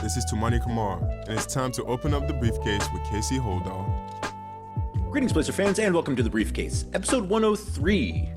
This is Tumani Kamar, and it's time to open up the briefcase with Casey Holdahl. Greetings, Blazer fans, and welcome to The Briefcase, episode 103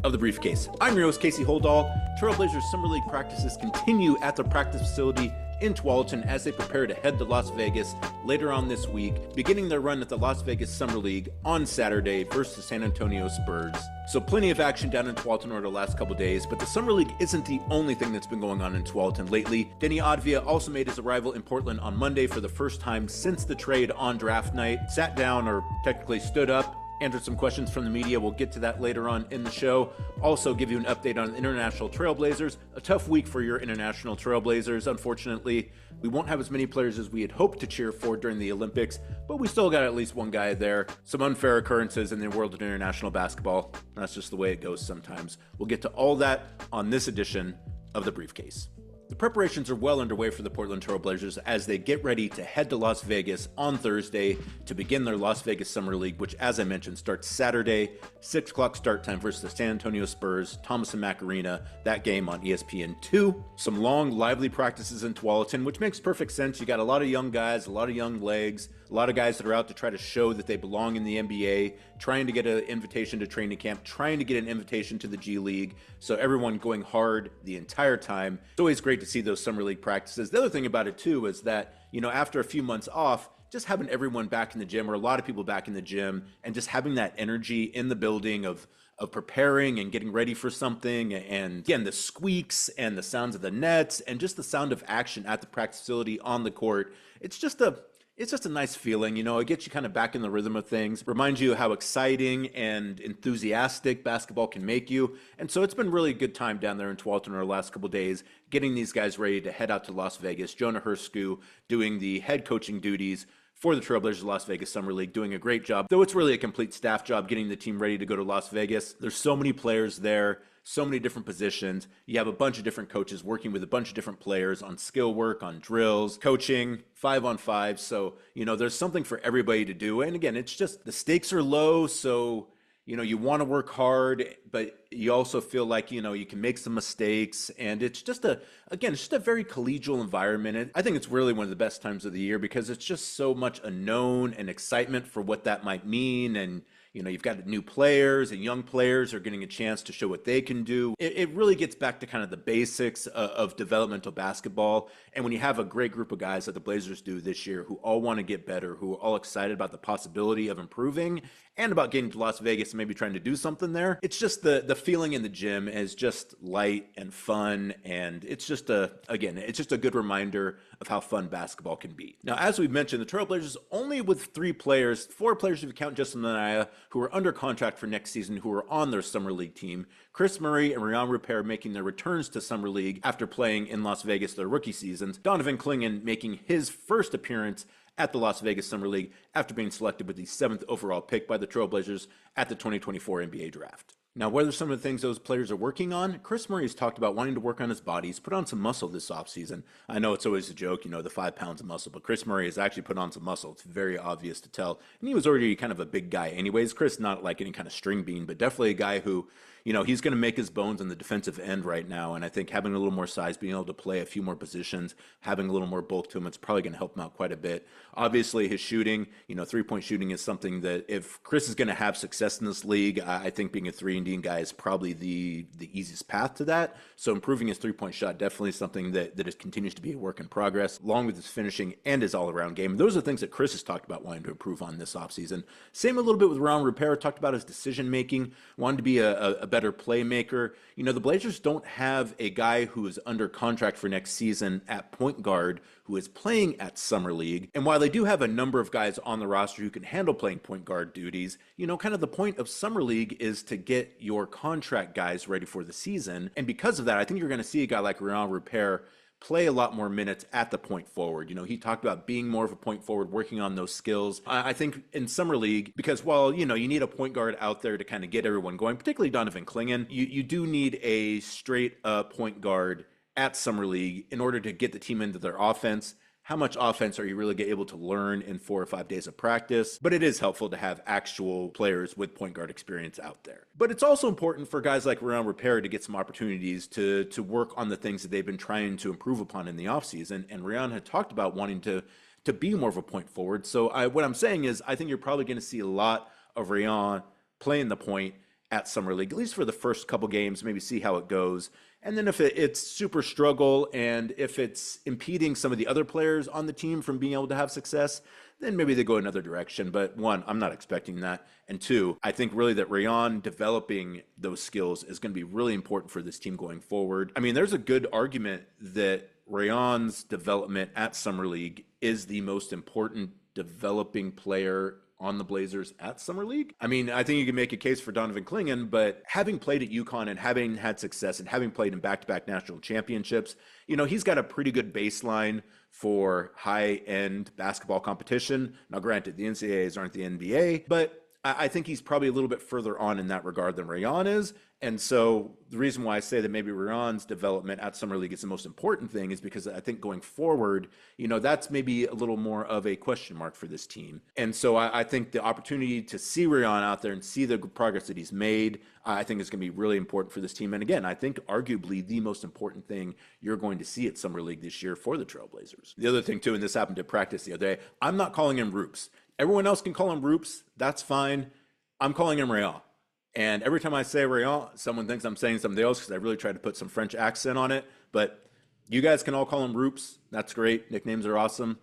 of The Briefcase. I'm your host, Casey Holdahl. Trailblazers Summer League practices continue at the practice facility in Tualatin as they prepare to head to Las Vegas later on this week, beginning their run at the Las Vegas Summer League on Saturday versus the San Antonio Spurs. So plenty of action down in Tualatin over the last couple days, but the Summer League isn't the only thing that's been going on in Tualatin lately. Deni Avdija also made his arrival in Portland on Monday for the first time since the trade on draft night, sat down, or technically stood up, answered some questions from the media. We'll get to that later on in the show. Also give you an update on international Trailblazers. A tough week for your international Trailblazers. Unfortunately, we won't have as many players as we had hoped to cheer for during the Olympics, but we still got at least one guy there. Some unfair occurrences in the world of international basketball. That's just the way it goes sometimes. We'll get to all that on this edition of The Briefcase. The preparations are well underway for the Portland Trailblazers as they get ready to head to Las Vegas on Thursday to begin their Las Vegas Summer League, which, as I mentioned, starts Saturday, 6 o'clock start time versus the San Antonio Spurs, Thomas and Mack Arena, that game on ESPN2. Some long, lively practices in Tualatin, which makes perfect sense. You got a lot of young guys, a lot of young legs, a lot of guys that are out to try to show that they belong in the NBA, trying to get an invitation to training camp, trying to get an invitation to the G League. So everyone going hard the entire time. It's always great to see those Summer League practices. The other thing about it too is that, after a few months off, just having everyone back in the gym, or a lot of people back in the gym, and just having that energy in the building of preparing and getting ready for something, and again, the squeaks and the sounds of the nets and just the sound of action at the practice facility on the court. It's just a nice feeling, it gets you kind of back in the rhythm of things, reminds you how exciting and enthusiastic basketball can make you. And so it's been really a good time down there in Tualatin over the last couple of days, getting these guys ready to head out to Las Vegas. Jonah Hersku doing the head coaching duties for the Trailblazers Las Vegas Summer League, doing a great job, though it's really a complete staff job getting the team ready to go to Las Vegas. There's so many players there, so many different positions. You have a bunch of different coaches working with a bunch of different players on skill work, on drills, coaching, 5-on-5. So, there's something for everybody to do. And again, it's just the stakes are low. So, you want to work hard, but you also feel like, you can make some mistakes. And it's just a very collegial environment. I think it's really one of the best times of the year because it's just so much unknown and excitement for what that might mean. And, you've got new players and young players are getting a chance to show what they can do. It really gets back to kind of the basics of developmental basketball. And when you have a great group of guys that the Blazers do this year who all want to get better, who are all excited about the possibility of improving and about getting to Las Vegas and maybe trying to do something there, it's just the feeling in the gym is just light and fun. And it's just a good reminder of how fun basketball can be. Now, as we've mentioned, the Trailblazers only with 4 players if you count Justin Minaya, who are under contract for next season, who are on their Summer League team. Kris Murray and Rayan Portland making their returns to Summer League after playing in Las Vegas their rookie seasons. Donovan Clingan making his first appearance at the Las Vegas Summer League after being selected with the 7th overall pick by the Trailblazers at the 2024 NBA Draft. Now, what are some of the things those players are working on? Kris Murray has talked about wanting to work on his body. He's put on some muscle this offseason. I know it's always a joke, the 5 pounds of muscle, but Kris Murray has actually put on some muscle. It's very obvious to tell. And he was already kind of a big guy anyways. Kris, not like any kind of string bean, but definitely a guy who, he's going to make his bones on the defensive end right now. And I think having a little more size, being able to play a few more positions, having a little more bulk to him, it's probably going to help him out quite a bit. Obviously, his shooting, 3-point shooting is something that if Kris is going to have success in this league, I think being a 3-and-D guy is probably the easiest path to that. So improving his 3-point shot, definitely something that continues to be a work in progress, along with his finishing and his all-around game. Those are things that Kris has talked about wanting to improve on this offseason. Same a little bit with Rayan Rupert, talked about his decision-making, wanted to be a better playmaker. The Blazers don't have a guy who is under contract for next season at point guard who is playing at Summer League. And while they do have a number of guys on the roster who can handle playing point guard duties, kind of the point of Summer League is to get your contract guys ready for the season. And because of that, I think you're going to see a guy like Rayan Rupert play a lot more minutes at the point forward. He talked about being more of a point forward, working on those skills. I think in Summer League, because while, you need a point guard out there to kind of get everyone going, particularly Donovan Clingan, you do need a straight up point guard at Summer League in order to get the team into their offense, how much offense are you really able to learn in 4 or 5 days of practice? But it is helpful to have actual players with point guard experience out there. But it's also important for guys like Rupert to get some opportunities to work on the things that they've been trying to improve upon in the offseason. And Rayan had talked about wanting to be more of a point forward. So what I'm saying is I think you're probably going to see a lot of Rayan playing the point at Summer League, at least for the first couple games, maybe see how it goes. And then if it's super struggle and if it's impeding some of the other players on the team from being able to have success, then maybe they go another direction. But one, I'm not expecting that. And two, I think really that Rayan developing those skills is going to be really important for this team going forward. I mean, there's a good argument that Rayan's development at Summer League is the most important developing player on the Blazers at Summer League. I mean, I think you can make a case for Donovan Clingan, but having played at UConn and having had success and having played in back-to-back national championships, he's got a pretty good baseline for high-end basketball competition. Now, granted, the NCAAs aren't the NBA, but I think he's probably a little bit further on in that regard than Rayan is. And so the reason why I say that maybe Rayan's development at Summer League is the most important thing is because I think going forward, that's maybe a little more of a question mark for this team. And so I think the opportunity to see Rayan out there and see the progress that he's made, I think is going to be really important for this team. And again, I think arguably the most important thing you're going to see at Summer League this year for the Trailblazers. The other thing too, and this happened at practice the other day, I'm not calling him Rupes. Everyone else can call him Rupes. That's fine. I'm calling him Rayan. And every time I say Rayan, someone thinks I'm saying something else because I really tried to put some French accent on it. But you guys can all call him Rupes. That's great. Nicknames are awesome.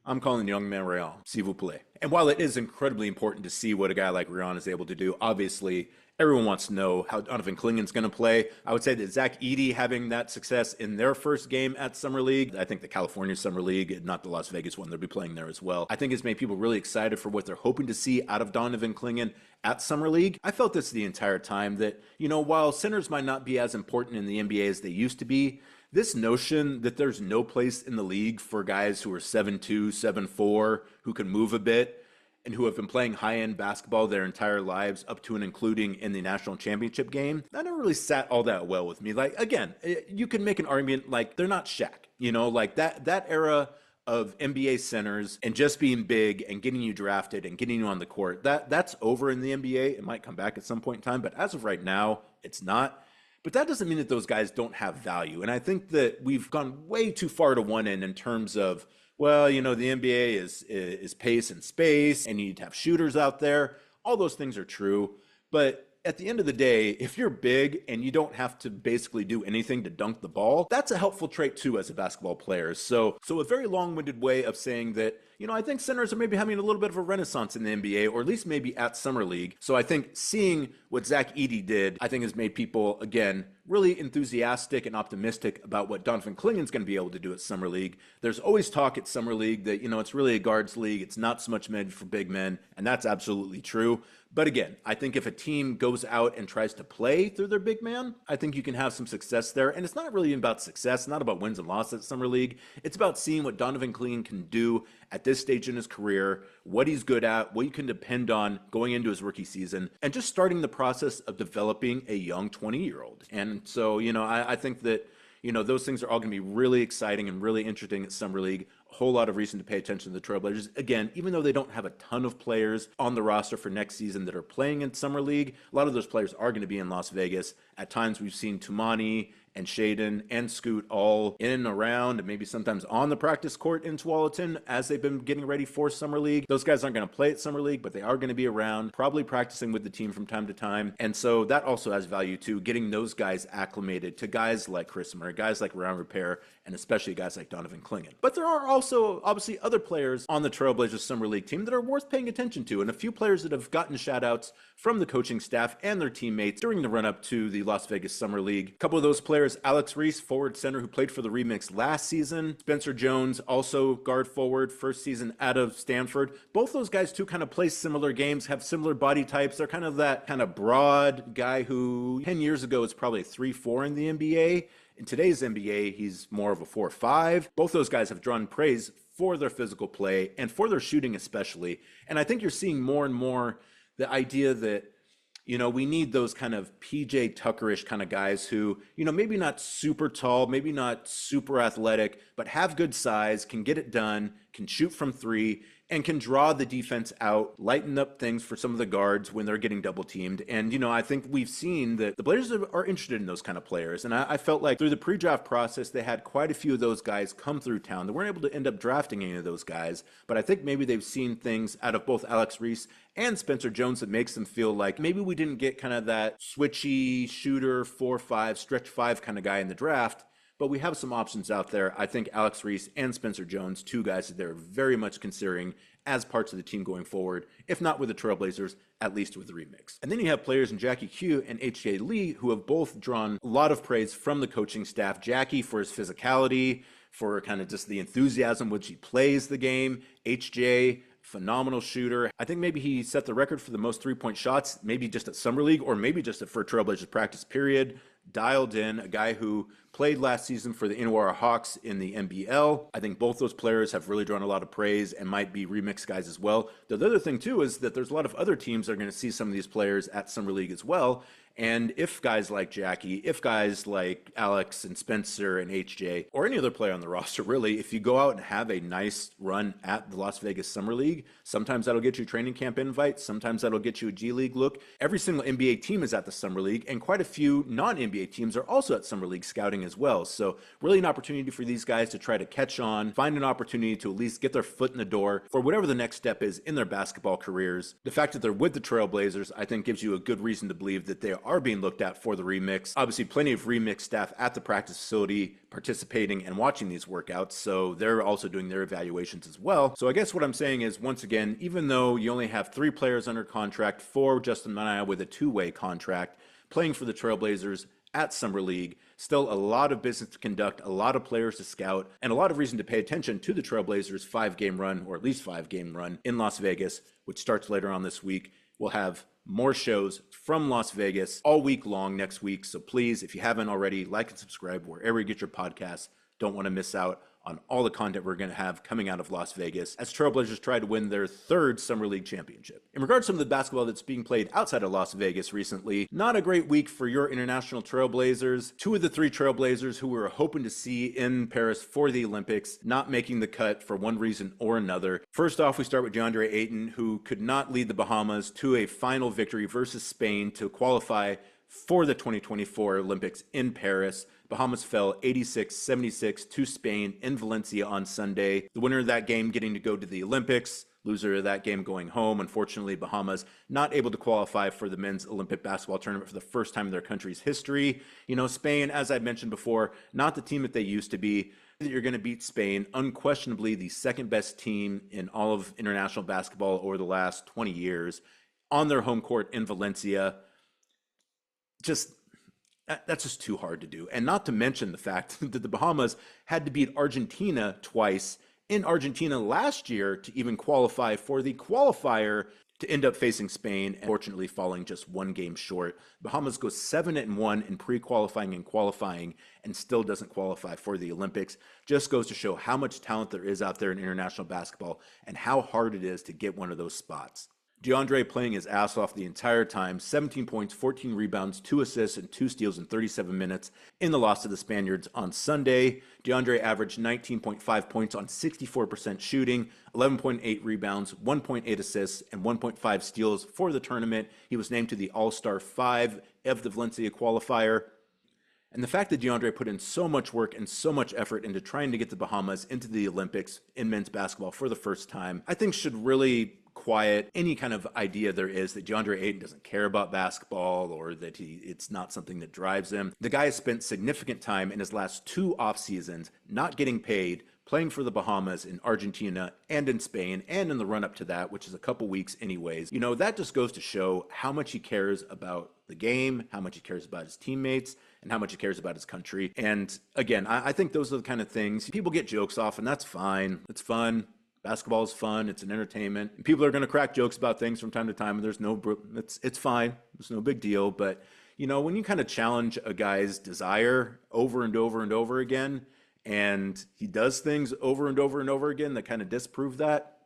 I'm calling the young man Rayan, s'il vous plaît. And while it is incredibly important to see what a guy like Rayan is able to do, obviously everyone wants to know how Donovan Clingan's going to play. I would say that Zach Edey having that success in their first game at Summer League, I think the California Summer League, not the Las Vegas one, they'll be playing there as well, I think has made people really excited for what they're hoping to see out of Donovan Clingan at Summer League. I felt this the entire time that, while centers might not be as important in the NBA as they used to be, this notion that there's no place in the league for guys who are 7'2", 7'4", who can move a bit, and who have been playing high-end basketball their entire lives up to and including in the national championship game, that never really sat all that well with me. Like, again, you can make an argument like they're not Shaq, like that era of NBA centers and just being big and getting you drafted and getting you on the court, that's over in the NBA. It might come back at some point in time, but as of right now, it's not. But that doesn't mean that those guys don't have value. And I think that we've gone way too far to one end in terms of, well, the NBA is pace and space, and you need to have shooters out there. All those things are true. But at the end of the day, if you're big and you don't have to basically do anything to dunk the ball, that's a helpful trait too as a basketball player. So a very long-winded way of saying that, I think centers are maybe having a little bit of a renaissance in the NBA, or at least maybe at Summer League. So I think seeing what Zach Edey did, I think has made people, again, really enthusiastic and optimistic about what Donovan Clingan's going to be able to do at Summer League. There's always talk at Summer League that, it's really a guards league. It's not so much meant for big men, and that's absolutely true. But again, I think if a team goes out and tries to play through their big man, I think you can have some success there. And it's not really about success, not about wins and losses at Summer League. It's about seeing what Donovan Clingan can do at this stage in his career, what he's good at, what you can depend on going into his rookie season, and just starting the process of developing a young 20-year-old. And so, I think that, those things are all going to be really exciting and really interesting at Summer League. A whole lot of reason to pay attention to the Trailblazers. Again, even though they don't have a ton of players on the roster for next season that are playing in Summer League, a lot of those players are going to be in Las Vegas. At times we've seen Tumani and Shaden and Scoot all in and around and maybe sometimes on the practice court in Tualatin as they've been getting ready for Summer League. Those guys aren't going to play at Summer League, but they are going to be around, probably practicing with the team from time to time. And so that also has value too, getting those guys acclimated to guys like Kris Murray, guys like Rayan Portland, and especially guys like Donovan Clingan. But there are also obviously other players on the Trailblazers Summer League team that are worth paying attention to, and a few players that have gotten shout outs from the coaching staff and their teammates during the run up to the Las Vegas Summer League. A couple of those players, Alex Reese, forward center who played for the Remix last season. Spencer Jones, also guard forward, first season out of Stanford. Both those guys too kind of play similar games, have similar body types. They're kind of that kind of broad guy who 10 years ago was probably a 3-4 in the NBA. In today's NBA, he's more of a 4-5. Both those guys have drawn praise for their physical play and for their shooting especially. And I think you're seeing more and more the idea that We need those kind of PJ Tuckerish kind of guys who, maybe not super tall, maybe not super athletic, but have good size, can get it done, can shoot from three, and can draw the defense out, lighten up things for some of the guards when they're getting double teamed. And, I think we've seen that the Blazers are interested in those kind of players. And I felt like through the pre-draft process, they had quite a few of those guys come through town. They weren't able to end up drafting any of those guys, but I think maybe they've seen things out of both Alex Reese and Spencer Jones that makes them feel like maybe we didn't get kind of that switchy shooter 4-5 stretch 5 kind of guy in the draft, but we have some options out there. I think Alex Reese and Spencer Jones, two guys that they're very much considering as parts of the team going forward, if not with the Trailblazers, at least with the remix. And then you have players in Jackie Q and H.J. Lee who have both drawn a lot of praise from the coaching staff. Jackie for his physicality, for kind of just the enthusiasm which he plays the game. H.J., phenomenal shooter. I think maybe he set the record for the most three-point shots, maybe just at Summer League or maybe just for Trailblazers practice period. Dialed in, a guy who played last season for the Illawarra Hawks in the NBL. I think both those players have really drawn a lot of praise and might be remix guys as well. The other thing too is that there's a lot of other teams that are going to see some of these players at Summer League as well. And if guys like Jackie, if guys like Alex and Spencer and HJ, or any other player on the roster, really, if you go out and have a nice run at the Las Vegas Summer League, sometimes that'll get you a training camp invite, sometimes that'll get you a G League look. Every single NBA team is at the Summer League, and quite a few non-NBA teams are also at Summer League scouting as well. So really an opportunity for these guys to try to catch on, find an opportunity to at least get their foot in the door for whatever the next step is in their basketball careers. The fact that they're with the Trailblazers, I think, gives you a good reason to believe that they are being looked at for the remix. Obviously, plenty of remix staff at the practice facility participating and watching these workouts, so they're also doing their evaluations as well. So I guess what I'm saying is, once again, even though you only have 3 players under contract, 4 Justin Minaya with a 2-way contract, playing for the Trailblazers at Summer League, still a lot of business to conduct, a lot of players to scout, and a lot of reason to pay attention to the Trailblazers' 5-game run, or at least 5-game run in Las Vegas, which starts later on this week. We'll have more shows from Las Vegas all week long next week. So please, if you haven't already, like and subscribe wherever you get your podcasts. Don't want to miss out on all the content we're going to have coming out of Las Vegas as Trailblazers try to win their 3rd Summer League championship. In regards to some of the basketball that's being played outside of Las Vegas recently, not a great week for your international Trailblazers. 2 of the 3 Trailblazers who we were hoping to see in Paris for the Olympics not making the cut for one reason or another. First off, we start with Deandre Ayton, who could not lead the Bahamas to a final victory versus Spain to qualify for the 2024 Olympics in Paris. Bahamas fell 86-76 to Spain in Valencia on Sunday. The winner of that game getting to go to the Olympics, loser of that game going home. Unfortunately, Bahamas not able to qualify for the men's Olympic basketball tournament for the first time in their country's history. Spain, as I mentioned before, not the team that they used to be. You're going to beat Spain, unquestionably the second best team in all of international basketball over the last 20 years, on their home court in Valencia. That's just too hard to do. And not to mention the fact that the Bahamas had to beat Argentina twice in Argentina last year to even qualify for the qualifier to end up facing Spain, and fortunately falling just 1 game short. Bahamas goes 7-1 in pre-qualifying and qualifying and still doesn't qualify for the Olympics. Just goes to show how much talent there is out there in international basketball and how hard it is to get one of those spots. Deandre playing his ass off the entire time, 17 points, 14 rebounds, 2 assists, and 2 steals in 37 minutes in the loss to the Spaniards on Sunday. Deandre averaged 19.5 points on 64% shooting, 11.8 rebounds, 1.8 assists, and 1.5 steals for the tournament. He was named to the All-Star 5 of the Valencia qualifier. And the fact that Deandre put in so much work and so much effort into trying to get the Bahamas into the Olympics in men's basketball for the first time, I think should really quiet any kind of idea there is that Deandre Ayton doesn't care about basketball or that it's not something that drives him. The guy has spent significant time in his last 2 off seasons not getting paid, playing for the Bahamas in Argentina and in Spain and in the run-up to that, which is a couple weeks anyways. That just goes to show how much he cares about the game, how much he cares about his teammates, and how much he cares about his country. And again, I think those are the kind of things people get jokes off, and that's fine. It's fun. Basketball is fun. It's an entertainment. And people are going to crack jokes about things from time to time, and it's fine. It's no big deal. But, when you kind of challenge a guy's desire over and over and over again, and he does things over and over and over again that kind of disprove that,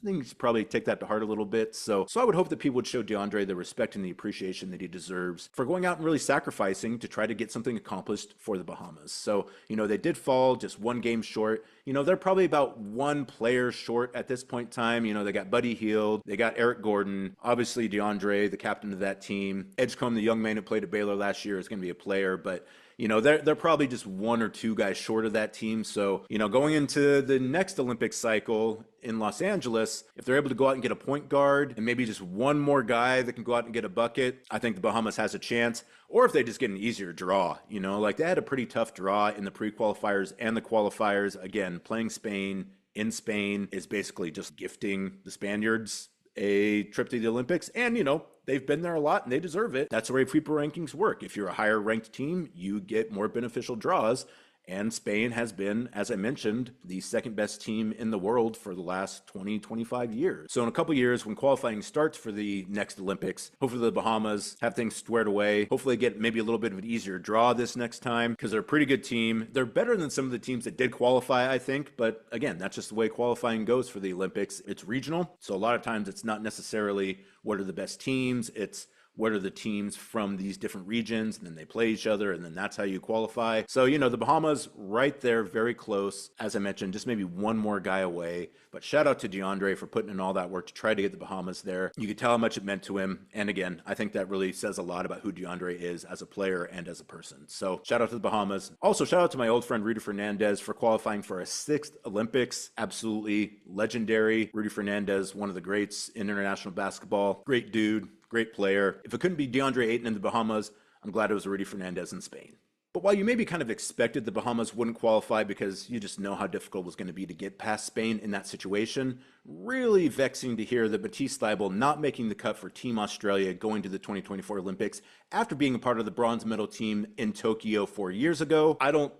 I think you should probably take that to heart a little bit. So I would hope that people would show Deandre the respect and the appreciation that he deserves for going out and really sacrificing to try to get something accomplished for the Bahamas. So, they did fall just one game short. They're probably about one player short at this point in time. They got Buddy Hield, they got Eric Gordon, obviously Deandre, the captain of that team. Edgecombe, the young man who played at Baylor last year, is going to be a player, but they're probably just one or two guys short of that team. So, going into the next Olympic cycle in Los Angeles, if they're able to go out and get a point guard and maybe just one more guy that can go out and get a bucket, I think the Bahamas has a chance. Or if they just get an easier draw, like they had a pretty tough draw in the pre-qualifiers and the qualifiers. Again, playing Spain in Spain is basically just gifting the Spaniards a trip to the Olympics. And, they've been there a lot and they deserve it. That's the way FIBA rankings work. If you're a higher ranked team, you get more beneficial draws. And Spain has been, as I mentioned, the second best team in the world for the last 20, 25 years. So in a couple years, when qualifying starts for the next Olympics, hopefully the Bahamas have things squared away. Hopefully get maybe a little bit of an easier draw this next time because they're a pretty good team. They're better than some of the teams that did qualify, I think. But again, that's just the way qualifying goes for the Olympics. It's regional. So a lot of times it's not necessarily what are the best teams. It's what are the teams from these different regions, and then they play each other, and then that's how you qualify. So, the Bahamas right there, very close. As I mentioned, just maybe one more guy away. But shout out to Deandre for putting in all that work to try to get the Bahamas there. You could tell how much it meant to him. And again, I think that really says a lot about who Deandre is as a player and as a person. So shout out to the Bahamas. Also, shout out to my old friend Rudy Fernandez for qualifying for a 6th Olympics. Absolutely legendary. Rudy Fernandez, one of the greats in international basketball. Great dude. Great player. If it couldn't be Deandre Ayton in the Bahamas, I'm glad it was Rudy Fernandez in Spain. But while you maybe kind of expected the Bahamas wouldn't qualify because you just know how difficult it was going to be to get past Spain in that situation, really vexing to hear that Matisse Thybulle not making the cut for Team Australia going to the 2024 Olympics after being a part of the bronze medal team in Tokyo 4 years ago. I don't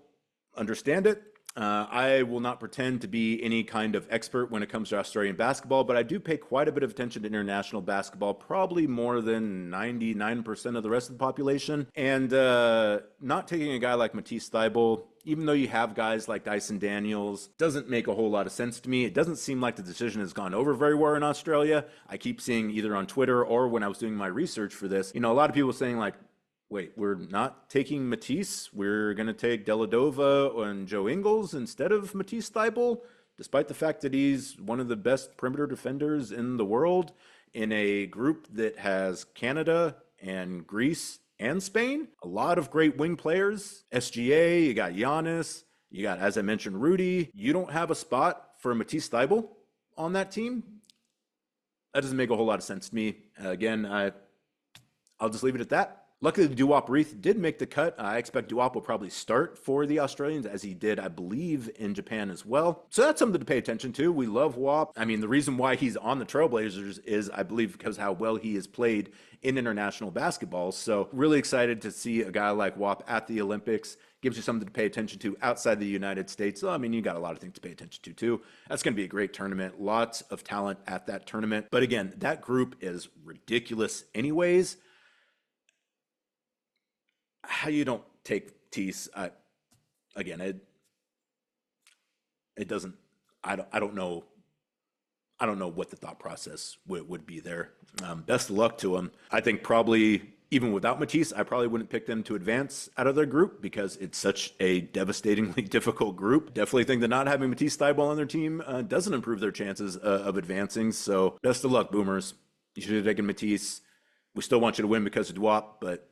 understand it. I will not pretend to be any kind of expert when it comes to Australian basketball, but I do pay quite a bit of attention to international basketball, probably more than 99% of the rest of the population. And not taking a guy like Matisse Thybulle, even though you have guys like Dyson Daniels, doesn't make a whole lot of sense to me. It doesn't seem like the decision has gone over very well in Australia. I keep seeing either on Twitter or when I was doing my research for this, a lot of people saying like, wait, we're not taking Matisse. We're going to take Deladova and Joe Ingles instead of Matisse Thybulle, despite the fact that he's one of the best perimeter defenders in the world in a group that has Canada and Greece and Spain. A lot of great wing players. SGA, you got Giannis, you got, as I mentioned, Rudy. You don't have a spot for Matisse Thybulle on that team? That doesn't make a whole lot of sense to me. Again, I'll just leave it at that. Luckily, Duop Reath did make the cut. I expect Duop will probably start for the Australians, as he did, I believe, in Japan as well. So that's something to pay attention to. We love Wop. I mean, the reason why he's on the Trailblazers is, I believe, because how well he has played in international basketball. So really excited to see a guy like Wop at the Olympics. Gives you something to pay attention to outside the United States. So, I mean, you got a lot of things to pay attention to, too. That's going to be a great tournament. Lots of talent at that tournament. But again, that group is ridiculous anyways. How you don't take Tease, it doesn't. I don't know. I don't know what the thought process would be there. Best of luck to him. I think probably even without Matisse, I probably wouldn't pick them to advance out of their group because it's such a devastatingly difficult group. Definitely think that not having Matisse Thybulle on their team doesn't improve their chances of advancing. So best of luck, Boomers. You should have taken Matisse. We still want you to win because of Duop, but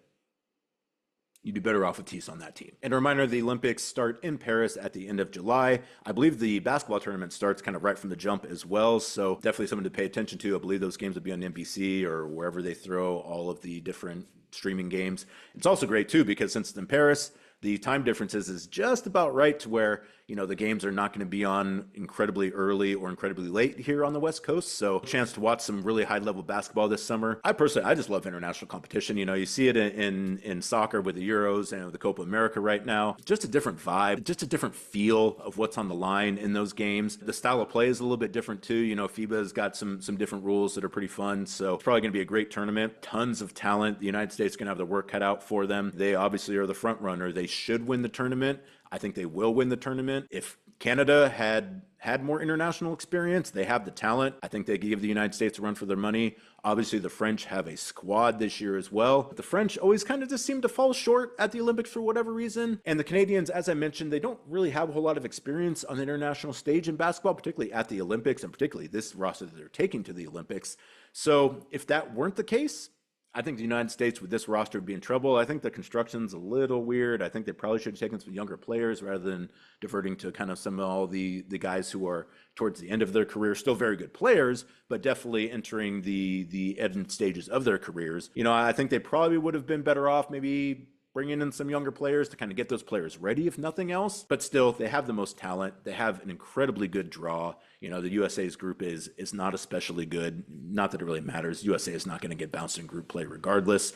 you'd be better off with Tease on that team. And a reminder, the Olympics start in Paris at the end of July. I believe the basketball tournament starts kind of right from the jump as well, so definitely something to pay attention to. I believe those games will be on NBC or wherever they throw all of the different streaming games. It's also great, too, because since it's in Paris, the time differences is just about right to where, the games are not going to be on incredibly early or incredibly late here on the West Coast. So a chance to watch some really high level basketball this summer. I just love international competition. You see it in soccer with the Euros and the Copa America right now. Just a different vibe, just a different feel of what's on the line in those games. The style of play is a little bit different too. FIBA has got some different rules that are pretty fun. So it's probably going to be a great tournament. Tons of talent. The United States is going to have their work cut out for them. They obviously are the front runner. They should win the tournament. I think they will win the tournament. If Canada had more international experience, they have the talent. I think they give the United States a run for their money. Obviously, the French have a squad this year as well. But the French always kind of just seem to fall short at the Olympics for whatever reason. And the Canadians, as I mentioned, they don't really have a whole lot of experience on the international stage in basketball, particularly at the Olympics, and particularly this roster that they're taking to the Olympics. So if that weren't the case, I think the United States with this roster would be in trouble. I think the construction's a little weird. I think they probably should have taken some younger players rather than diverting to kind of some of all the guys who are towards the end of their career, still very good players, but definitely entering the end stages of their careers. You know, I think they probably would have been better off maybe bringing in some younger players to kind of get those players ready, if nothing else. But still, they have the most talent. They have an incredibly good draw. You know, the USA's group is not especially good. Not that it really matters. USA is not going to get bounced in group play regardless.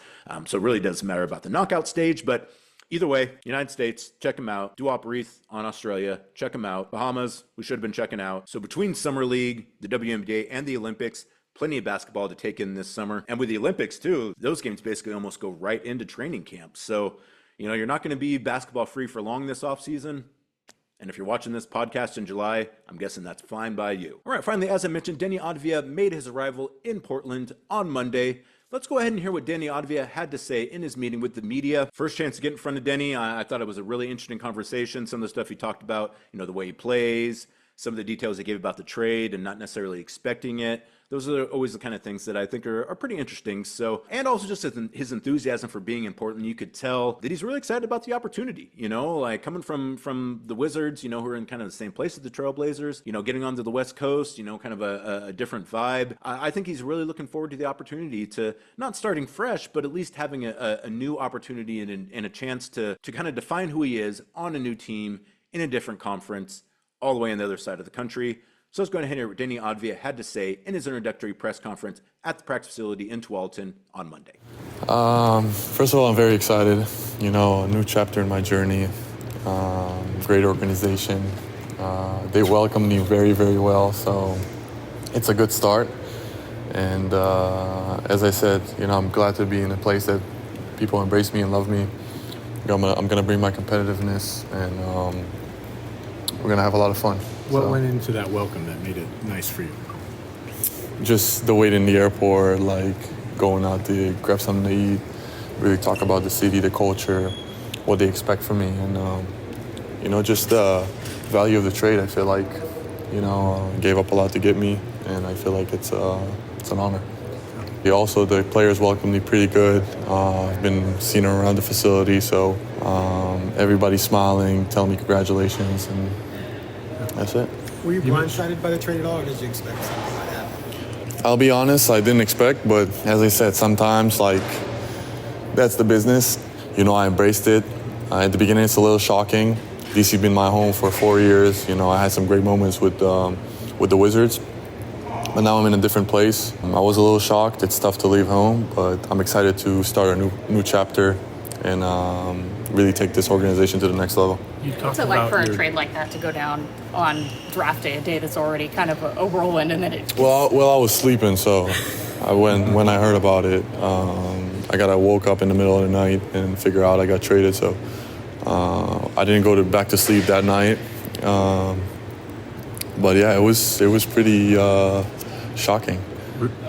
So it really doesn't matter about the knockout stage. But either way, United States, check them out. Duop Reath on Australia, check them out. Bahamas, we should have been checking out. So between Summer League, the WNBA, and the Olympics, plenty of basketball to take in this summer. And with the Olympics too, those games basically almost go right into training camp. So, you know, you're not going to be basketball free for long this offseason. And if you're watching this podcast in July, I'm guessing that's fine by you. All right, finally, as I mentioned, Deni Avdija made his arrival in Portland on Monday. Let's go ahead and hear what Deni Avdija had to say in his meeting with the media. First chance to get in front of Deni, I thought it was a really interesting conversation. Some of the stuff he talked about, you know, the way he plays, some of the details he gave about the trade and not necessarily expecting it. Those are always the kind of things that I think are pretty interesting. So, and also just his enthusiasm for being in Portland, you could tell that he's really excited about the opportunity, you know, like coming from the Wizards, you know, who are in kind of the same place as the Trailblazers, you know, getting onto the West Coast, you know, kind of a different vibe. I think he's really looking forward to the opportunity to not starting fresh, but at least having a new opportunity and a chance to kind of define who he is on a new team in a different conference all the way on the other side of the country. So let's go ahead and hear what Deni Avdija had to say in his introductory press conference at the practice facility in Tualatin on Monday. First of all, I'm very excited. You know, a new chapter in my journey. Great organization. They welcomed me very, very well. So it's a good start. And as I said, you know, I'm glad to be in a place that people embrace me and love me. I'm gonna bring my competitiveness, and we're gonna have a lot of fun. What went into that welcome that made it nice for you? Just the wait in the airport, like going out to grab something to eat, really talk about the city, the culture, what they expect from me, and you know, just the value of the trade. I feel like, you know, gave up a lot to get me, and I feel like it's an honor. Also, the players welcomed me pretty good. I've been seeing them around the facility, so everybody's smiling, telling me congratulations, and that's it. Were you blindsided by the trade at all, or did you expect something like that? I'll be honest, I didn't expect, but as I said, sometimes, like, that's the business. You know, I embraced it. At the beginning, it's a little shocking. DC been my home for 4 years. You know, I had some great moments with the Wizards, but now I'm in a different place. I was a little shocked. It's tough to leave home, but I'm excited to start a new chapter and really take this organization to the next level. What's it like for a trade like that to go down on draft day, a day that's already kind of a whirlwind, and then it? Well, I was sleeping, so when I heard about it, I woke up in the middle of the night and figured out I got traded. So I didn't go back to sleep that night. But yeah, it was pretty shocking.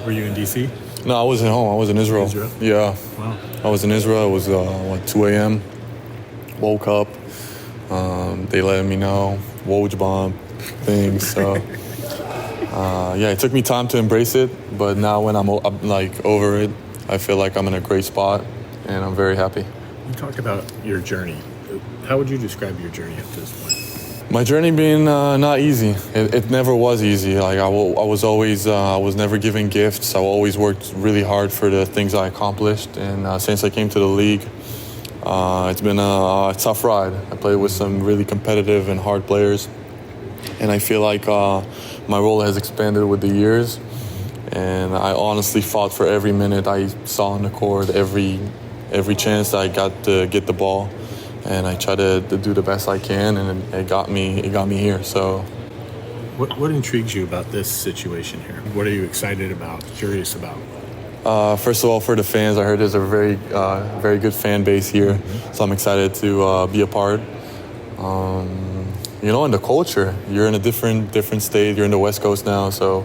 Were you in DC? No, I wasn't home. I was in Israel. Yeah. Wow. I was in Israel. It was 2 a.m. Woke up. They let me know Woj bomb things. So yeah, it took me time to embrace it, but now when I'm like over it, I feel like I'm in a great spot, and I'm very happy. You talked about your journey. How would you describe your journey up to this point? My journey being not easy. It never was easy. Like I was never given gifts. I always worked really hard for the things I accomplished. And since I came to the league, it's been a tough ride. I played with some really competitive and hard players, and I feel like my role has expanded with the years. And I honestly fought for every minute I saw on the court, every chance that I got to get the ball. And I try to do the best I can, and it got me here. So, what intrigues you about this situation here? What are you excited about, curious about? First of all, for the fans, I heard there's a very good fan base here, so I'm excited to be a part. And the culture, you're in a different state, you're in the West Coast now, so,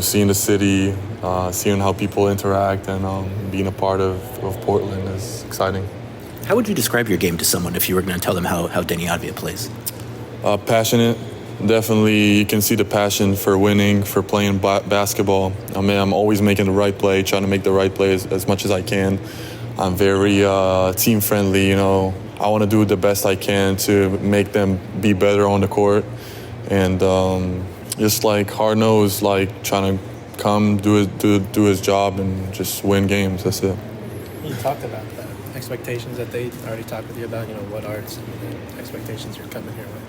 seeing the city, seeing how people interact, and being a part of Portland is exciting. How would you describe your game to someone if you were going to tell them how Deni Avdija plays? Passionate. Definitely, you can see the passion for winning, for playing basketball. I'm always making the right play, trying to make the right play as much as I can. I'm very team-friendly, I want to do the best I can to make them be better on the court. And just like hard-nosed, like trying to come do his job and just win games. That's it. You talked about that. Expectations that they already talked with you about, what are some of the expectations you're coming here with?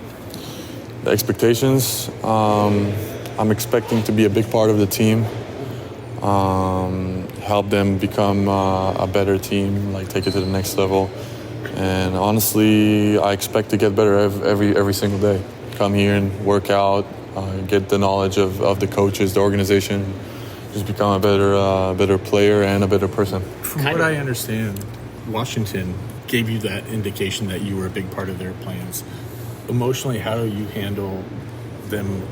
The expectations, I'm expecting to be a big part of the team, help them become a better team, like take it to the next level. And honestly, I expect to get better every single day. Come here and work out, get the knowledge of the coaches, the organization, just become a better player and a better person. From what I understand, Washington gave you that indication that you were a big part of their plans. Emotionally, how do you handle them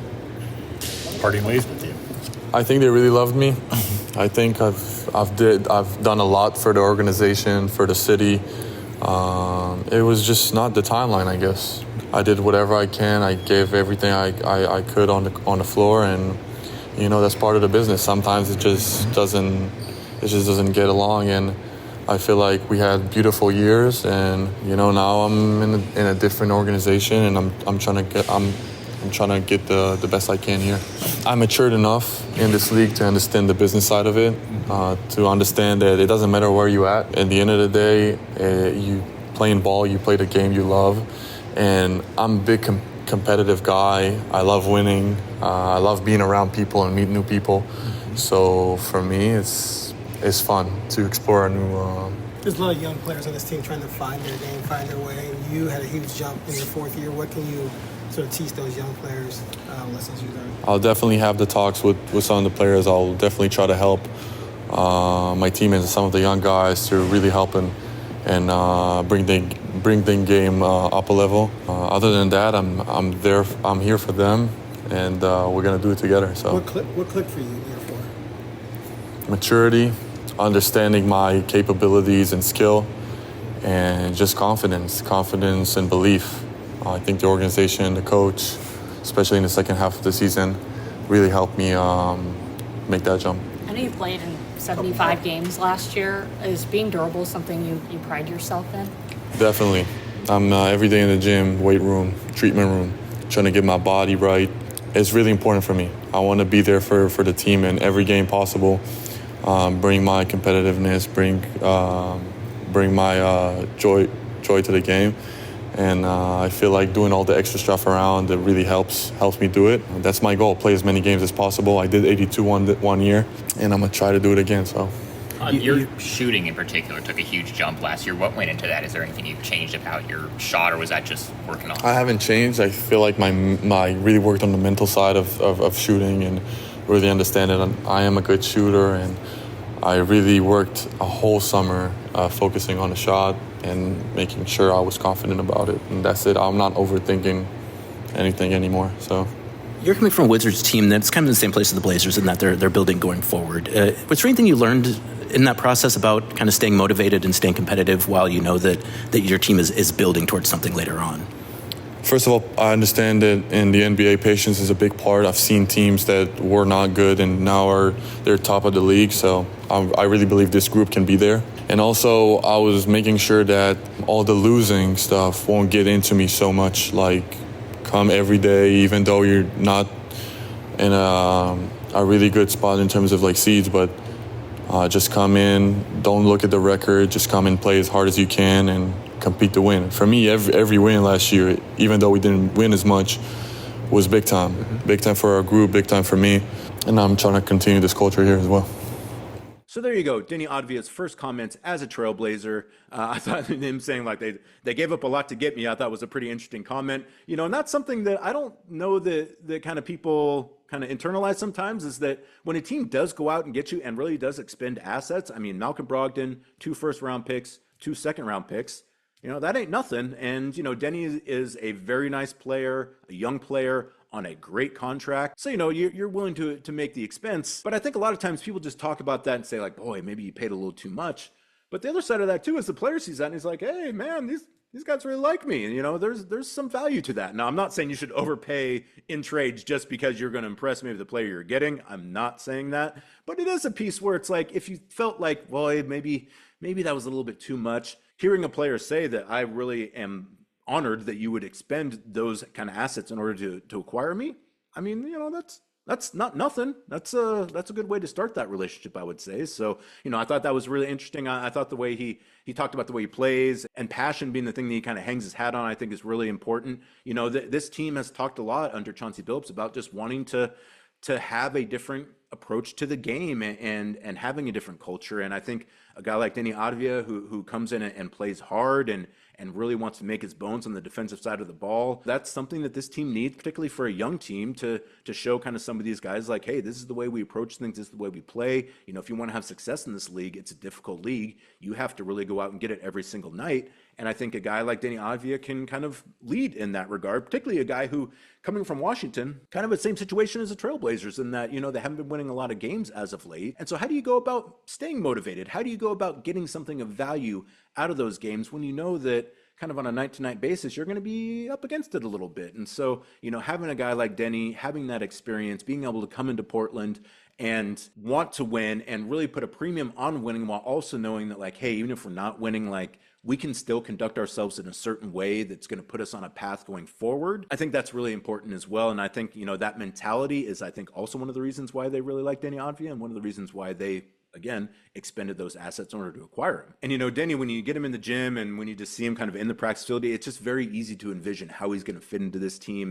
parting ways with you? I think they really loved me. I think I've done a lot for the organization, for the city. It was just not the timeline, I guess. I did whatever I can. I gave everything I could on the floor, and that's part of the business. Sometimes it just doesn't get along, and I feel like we had beautiful years, and now I'm in a different organization, and I'm trying to get the best I can here. I'm matured enough in this league to understand the business side of it, to understand that it doesn't matter where you're at the end of the day, you playing ball, you play the game you love, and I'm a big competitive guy. I love winning. I love being around people and meet new people. So for me, it's fun to explore a new. There's a lot of young players on this team trying to find their game, find their way. You had a huge jump in your fourth year. What can you sort of teach those young players lessons you learned? I'll definitely have the talks with some of the players. I'll definitely try to help my teammates and some of the young guys to really help and bring the game up a level. Other than that, I'm there. I'm here for them, and we're gonna do it together. So what clicked for you year four? Maturity, understanding my capabilities and skill, and just confidence and belief. I think the organization, the coach, especially in the second half of the season, really helped me make that jump. I know you played in 75 games last year. Is being durable something you pride yourself in? Definitely. I'm every day in the gym, weight room, treatment room, trying to get my body right. It's really important for me. I want to be there for the team in every game possible. Bring my competitiveness, bring my joy to the game, and I feel like doing all the extra stuff around it really helps me do it. That's my goal: play as many games as possible. I did 82 one year, and I'm gonna try to do it again. So. Your shooting in particular took a huge jump last year. What went into that? Is there anything you've changed about your shot, or was that just working on? I haven't changed. I feel like my really worked on the mental side of shooting and really understanding I am a good shooter, and I really worked a whole summer focusing on the shot and making sure I was confident about it. And that's it. I'm not overthinking anything anymore. So. You're coming from a Wizards team that's kind of in the same place as the Blazers in that they're building going forward. Was there anything you learned in that process about kind of staying motivated and staying competitive while you know that your team is building towards something later on? First of all, I understand that in the NBA, patience is a big part. I've seen teams that were not good and now they're top of the league. So I really believe this group can be there. And also, I was making sure that all the losing stuff won't get into me so much. Like, come every day, even though you're not in a really good spot in terms of like seeds, but just come in, don't look at the record, just come and play as hard as you can and compete to win. For me, every win last year, even though we didn't win as much, was big time. Mm-hmm. Big time for our group, big time for me, and I'm trying to continue this culture here as well. So there you go, Deni Avdija's first comments as a Trailblazer. I thought him saying like they gave up a lot to get me, I thought was a pretty interesting comment. And that's something that I don't know that kind of people kind of internalize sometimes is that when a team does go out and get you and really does expend assets, I mean, Malcolm Brogdon, 2 first-round picks, 2 second-round picks, that ain't nothing. And, Deni is a very nice player, a young player on a great contract. So, you're willing to make the expense. But I think a lot of times people just talk about that and say like, boy, maybe you paid a little too much. But the other side of that too is the player sees that and he's like, hey, man, these guys really like me. And, there's some value to that. Now, I'm not saying you should overpay in trades just because you're going to impress maybe the player you're getting. I'm not saying that. But it is a piece where it's like, if you felt like, well, maybe that was a little bit too much. Hearing a player say that I really am honored that you would expend those kind of assets in order to acquire me. I mean, that's not nothing. That's a good way to start that relationship, I would say. So, I thought that was really interesting. I thought the way he talked about the way he plays and passion being the thing that he kind of hangs his hat on, I think is really important. This team has talked a lot under Chauncey Billups about just wanting to have a different approach to the game and having a different culture. And I think a guy like Deni Avdija who comes in and plays hard and really wants to make his bones on the defensive side of the ball, that's something that this team needs, particularly for a young team, to show kind of some of these guys like, hey, this is the way we approach things, this is the way we play. If you want to have success in this league, it's a difficult league. You have to really go out and get it every single night. And I think a guy like Deni Avdija can kind of lead in that regard, particularly a guy who, coming from Washington, kind of the same situation as the Trailblazers in that, they haven't been winning a lot of games as of late. And so how do you go about staying motivated? How do you go about getting something of value out of those games when you know that kind of on a night-to-night basis, you're going to be up against it a little bit? And so, having a guy like Deni, having that experience, being able to come into Portland and want to win and really put a premium on winning while also knowing that like, hey, even if we're not winning, like we can still conduct ourselves in a certain way that's going to put us on a path going forward. I think that's really important as well. And I think, that mentality is, I think, also one of the reasons why they really like Deni Avdija and one of the reasons why they, again, expended those assets in order to acquire him. And, Deni, when you get him in the gym and when you just see him kind of in the practice facility, it's just very easy to envision how he's going to fit into this team.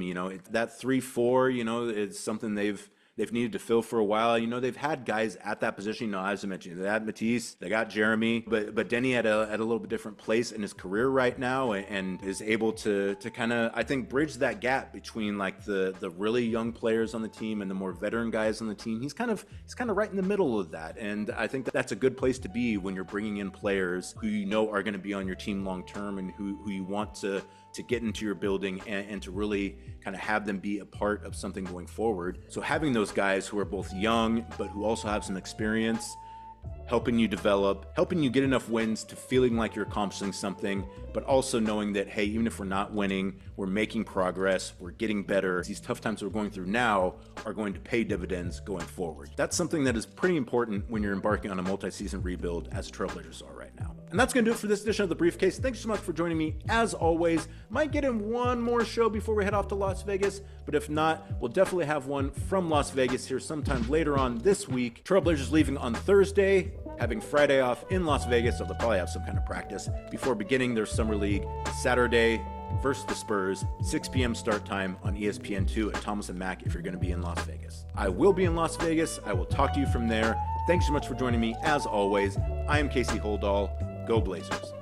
That 3-4, is something they've needed to fill for a while. They've had guys at that position. As I mentioned, they had Matisse, they got Jeremy, but Deni at a little bit different place in his career right now and is able to kind of, I think, bridge that gap between like the really young players on the team and the more veteran guys on the team. He's kind of right in the middle of that. And I think that's a good place to be when you're bringing in players who are going to be on your team long term and who you want to get into your building and to really kind of have them be a part of something going forward. So having those guys who are both young, but who also have some experience, helping you develop, helping you get enough wins to feeling like you're accomplishing something, but also knowing that, hey, even if we're not winning, we're making progress, we're getting better. These tough times we're going through now are going to pay dividends going forward. That's something that is pretty important when you're embarking on a multi-season rebuild as Trailblazers are right now. And that's going to do it for this edition of The Briefcase. Thanks so much for joining me. As always, might get in one more show before we head off to Las Vegas, but if not, we'll definitely have one from Las Vegas here sometime later on this week. Trailblazers leaving on Thursday, having Friday off in Las Vegas, so they'll probably have some kind of practice before beginning their summer league Saturday versus the Spurs, 6 p.m. start time on ESPN2 at Thomas and Mack if you're going to be in Las Vegas. I will be in Las Vegas. I will talk to you from there. Thanks so much for joining me. As always, I am Casey Holdahl. Go Blazers.